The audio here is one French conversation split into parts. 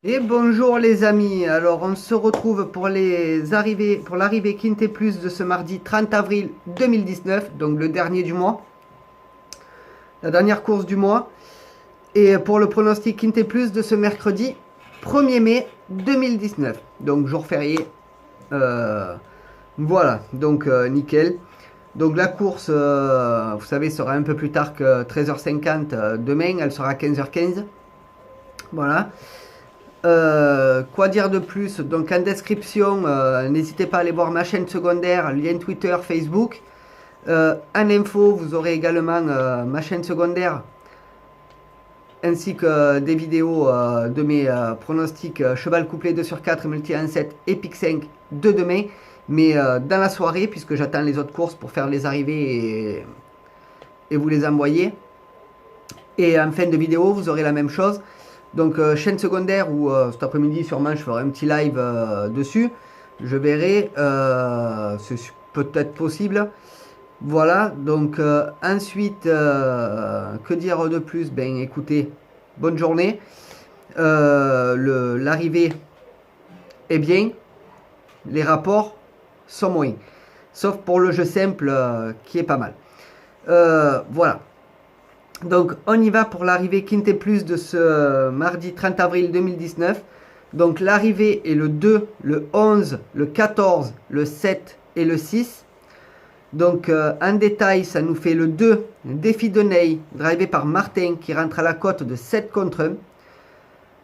Et bonjour les amis, alors on se retrouve pour l'arrivée Quintet Plus de ce mardi 30 avril 2019, donc le dernier du mois, la dernière course du mois, et pour le pronostic Quintet Plus de ce mercredi 1er mai 2019, donc jour férié, voilà, donc nickel. Donc la course, vous savez, sera un peu plus tard que 13h50 demain, elle sera à 15h15, voilà. Quoi dire de plus? Donc en description, n'hésitez pas à aller voir ma chaîne secondaire, lien Twitter, Facebook. En info, vous aurez également ma chaîne secondaire ainsi que des vidéos de mes pronostics cheval couplé 2 sur 4 multi 1-7 et pic 5 de demain. Mais dans la soirée, puisque j'attends les autres courses pour faire les arrivées et vous les envoyer. Et en fin de vidéo, vous aurez la même chose. Donc chaîne secondaire où cet après-midi sûrement je ferai un petit live dessus. Je verrai, c'est peut-être possible. Voilà, donc ensuite, que dire de plus? Ben écoutez, bonne journée. L'arrivée est bien, les rapports sont moins. Sauf pour le jeu simple qui est pas mal. Voilà. Donc on y va pour l'arrivée Quintet Plus de ce mardi 30 avril 2019. Donc l'arrivée est le 2, le 11, le 14, le 7 et le 6. Donc en détail, ça nous fait le 2, Défi de Ney, drivé par Martin, qui rentre à la cote de 7 contre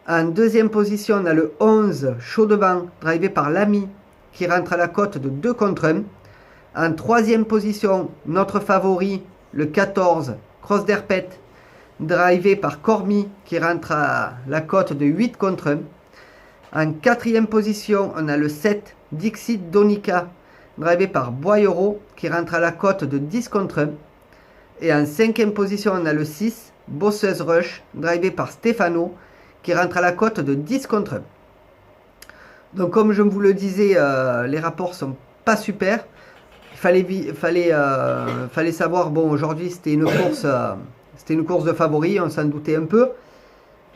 1. En deuxième position, on a le 11, Chaud devant, drivé par Lamy, qui rentre à la cote de 2 contre 1. En troisième position, notre favori, le 14, Cross d'Herpet, drivé par Cormy, qui rentre à la cote de 8 contre 1. En quatrième position, on a le 7, Dixit Donica, drivé par Boyero, qui rentre à la cote de 10 contre 1. Et en cinquième position, on a le 6, Bosseuse Rush, drivé par Stefano, qui rentre à la cote de 10 contre 1. Donc comme je vous le disais, les rapports sont pas super. Il fallait savoir, bon aujourd'hui c'était une course de favoris, on s'en doutait un peu.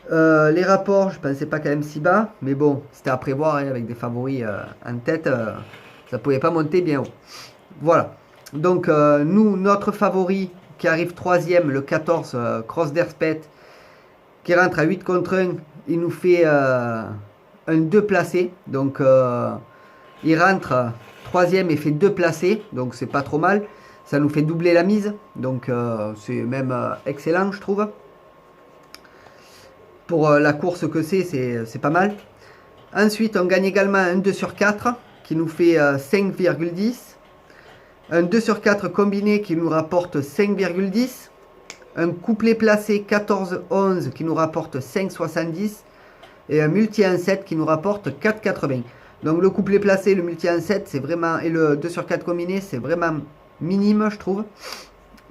Les rapports, je pensais pas quand même si bas, mais bon, c'était à prévoir, hein, avec des favoris en tête, ça pouvait pas monter bien haut. Voilà. Donc nous, notre favori qui arrive troisième, le 14, Cross d'Herpet, qui rentre à 8 contre 1, il nous fait un 2 placé. Donc il rentre troisième et fait 2 placés, donc c'est pas trop mal. Ça nous fait doubler la mise, donc c'est même excellent, je trouve. Pour la course que c'est pas mal. Ensuite, on gagne également un 2 sur 4 qui nous fait 5,10. Un 2 sur 4 combiné qui nous rapporte 5,10. Un couplet placé 14-11 qui nous rapporte 5,70. Et un multi 1-7 qui nous rapporte 4,80. Donc le couplet placé, le multi 1-7, c'est vraiment, et le 2 sur 4 combiné, c'est vraiment minime, je trouve.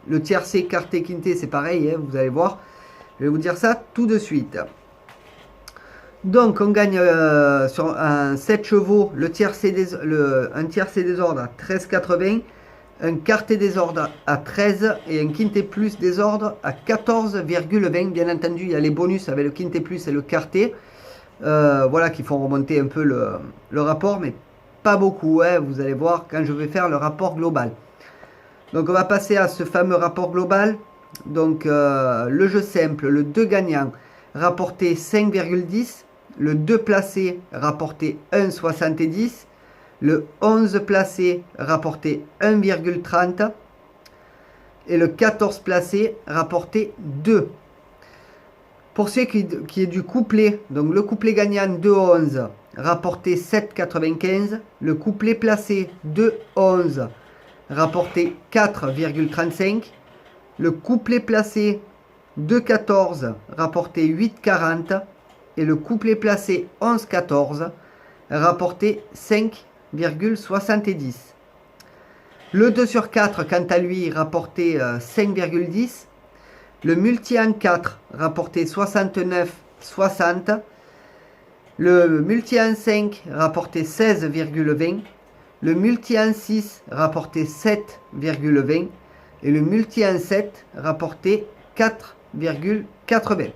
Le tiercé, quarté, quinté, c'est pareil, hein, vous allez voir. Je vais vous dire ça tout de suite. Donc on gagne sur un 7 chevaux, un tiercé désordre à 13,80, un quarté désordre à 13 et un quinté plus désordre à 14,20. Bien entendu, il y a les bonus avec le quinté plus et le quarté. Voilà, qui font remonter un peu le rapport, mais pas beaucoup, hein, vous allez voir quand je vais faire le rapport global. Donc on va passer à ce fameux rapport global. Donc le jeu simple, le 2 gagnant rapporté 5,10, le 2 placé rapporté 1,70, le 11 placé rapporté 1,30 et le 14 placé rapporté 2. Pour ce qui est du couplet, donc le couplet gagnant 2-11 rapporté 7,95, le couplet placé 2-11 rapporté 4,35, le couplet placé 2,14 rapporté 8,40 et le couplet placé 11,14 rapporté 5,70. Le 2 sur 4, quant à lui, rapporté 5,10. Le multi en 4 rapporté 69,60. Le multi en 5 rapporté 16,20. Le multi en 6 rapporté 7,20. Et le multi en 7 rapporté 4,80.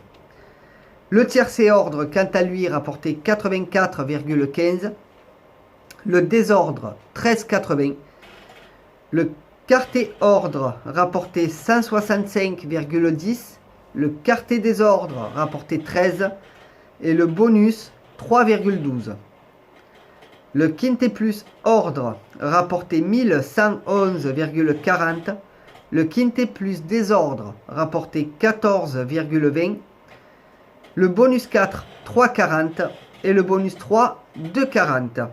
Le tiercé ordre, quant à lui, rapportait 84,15. Le désordre, 13,80. Le quarté ordre rapportait 165,10. Le quarté désordre rapportait 13. Et le bonus, 3,12. Le quinté plus ordre rapportait 1111,40. Le quinté plus désordre rapportait 14,20. Le bonus 4, 3,40. Et le bonus 3, 2,40.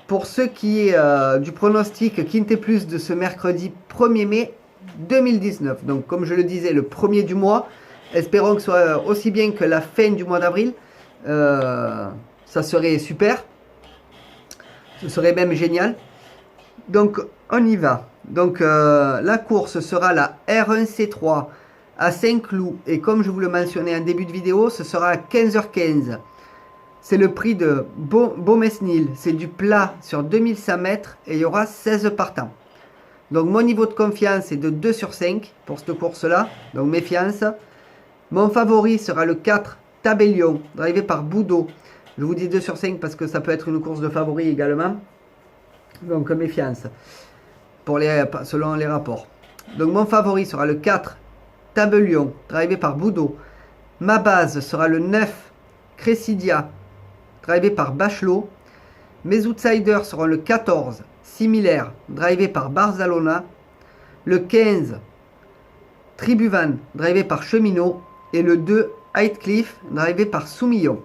Pour ce qui est du pronostic quinté plus de ce mercredi 1er mai 2019. Donc comme je le disais, le premier du mois. Espérons que ce soit aussi bien que la fin du mois d'avril. Ça serait super. Ce serait même génial. Donc on y va. Donc la course sera la R1C3 à Saint-Cloud. Et comme je vous le mentionnais en début de vidéo, ce sera à 15h15. C'est le prix de Beaumesnil. C'est du plat sur 2100 mètres et il y aura 16 partants. Donc mon niveau de confiance est de 2 sur 5 pour cette course-là. Donc méfiance. Mon favori sera le 4 Tabellion, drivé par Boudot. Je vous dis 2 sur 5 parce que ça peut être une course de favori également. Donc méfiance selon les rapports. Donc mon favori sera le 4 Tabellion, drivé par Boudot. Ma base sera le 9 Cressidia, drivé par Bachelot. Mes outsiders seront le 14 Similaire, drivé par Barzalona. Le 15 Tribuvan, drivé par Cheminot. Et le 2 Heathcliff, drivé par Soumillon.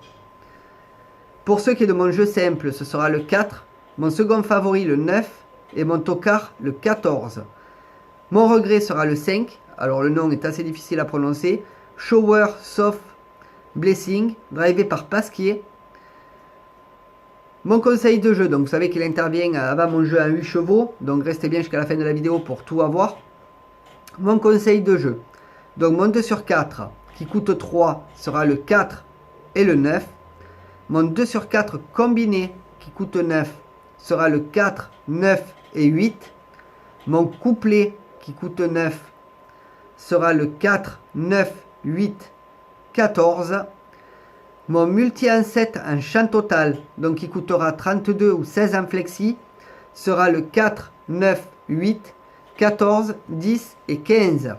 Pour ce qui est de mon jeu simple, ce sera le 4, mon second favori le 9 et mon tocard le 14. Mon regret sera le 5, alors le nom est assez difficile à prononcer. Shower Soft Blessing, drivé par Pasquier. Mon conseil de jeu, donc vous savez qu'il intervient avant mon jeu à 8 chevaux, donc restez bien jusqu'à la fin de la vidéo pour tout avoir. Mon conseil de jeu, donc mon 2 sur 4 qui coûte 3 sera le 4 et le 9. Mon 2 sur 4 combiné qui coûte 9 sera le 4, 9 et 8. Mon couplet qui coûte 9 sera le 4, 9, 8, 14. Mon multi en 7 en champ total, donc qui coûtera 32 ou 16 en flexi, sera le 4, 9, 8, 14, 10 et 15.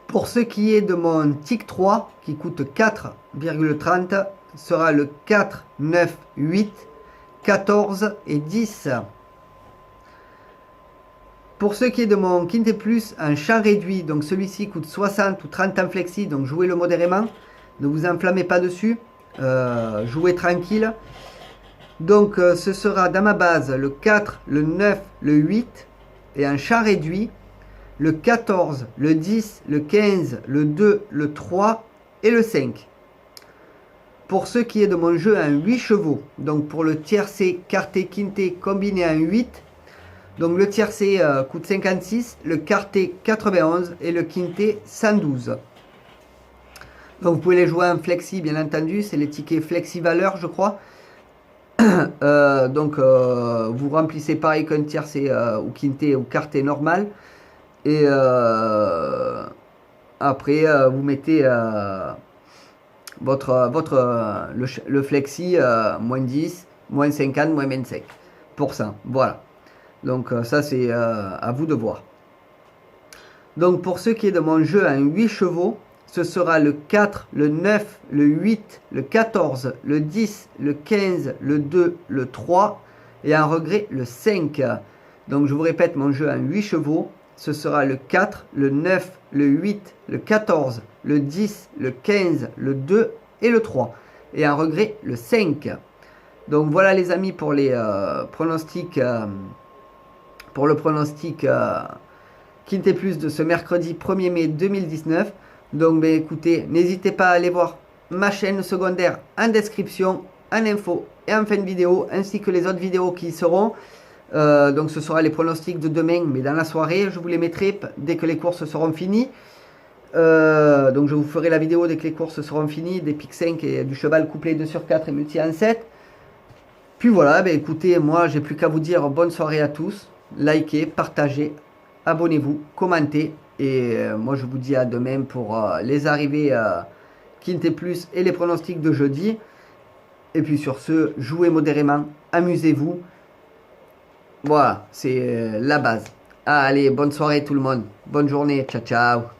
Pour ce qui est de mon tic 3, qui coûte 4,30, sera le 4, 9, 8, 14 et 10. Pour ce qui est de mon quinté plus en champ réduit, donc celui-ci coûte 60 ou 30 en flexi, donc jouez-le modérément. Ne vous enflammez pas dessus, jouez tranquille. Donc ce sera dans ma base le 4, le 9, le 8 et en champ réduit le 14, le 10, le 15, le 2, le 3 et le 5. Pour ce qui est de mon jeu en 8 chevaux, donc pour le tiercé, quarté, quinté combiné en 8, donc le tiercé coûte 56, le quarté 91 et le quinté 112. Donc vous pouvez les jouer en flexi bien entendu, c'est les tickets flexi valeur je crois. Vous remplissez pareil qu'un tiercé ou quinté ou quarté normal. Et après vous mettez le flexi moins 10, moins 50, moins 25%. Voilà. Donc ça c'est à vous de voir. Donc pour ce qui est de mon jeu en 8 chevaux, ce sera le 4, le 9, le 8, le 14, le 10, le 15, le 2, le 3 et en regret le 5. Donc je vous répète mon jeu en 8 chevaux. Ce sera le 4, le 9, le 8, le 14, le 10, le 15, le 2 et le 3. Et en regret le 5. Donc voilà les amis pour les pronostics. Pour le pronostic Quinté Plus de ce mercredi 1er mai 2019. Donc ben, écoutez, n'hésitez pas à aller voir ma chaîne secondaire en description, en info et en fin de vidéo, ainsi que les autres vidéos qui y seront. Donc ce sera les pronostics de demain, mais dans la soirée, je vous les mettrai dès que les courses seront finies. Donc je vous ferai la vidéo dès que les courses seront finies, des pics 5 et du cheval couplé 2 sur 4 et multi en 7. Puis voilà, ben écoutez, moi j'ai plus qu'à vous dire bonne soirée à tous. Likez, partagez, abonnez-vous, commentez. Et moi, je vous dis à demain pour les arrivées Quintet Plus et les pronostics de jeudi. Et puis sur ce, jouez modérément, amusez-vous. Voilà, c'est la base. Allez, bonne soirée tout le monde. Bonne journée, ciao ciao.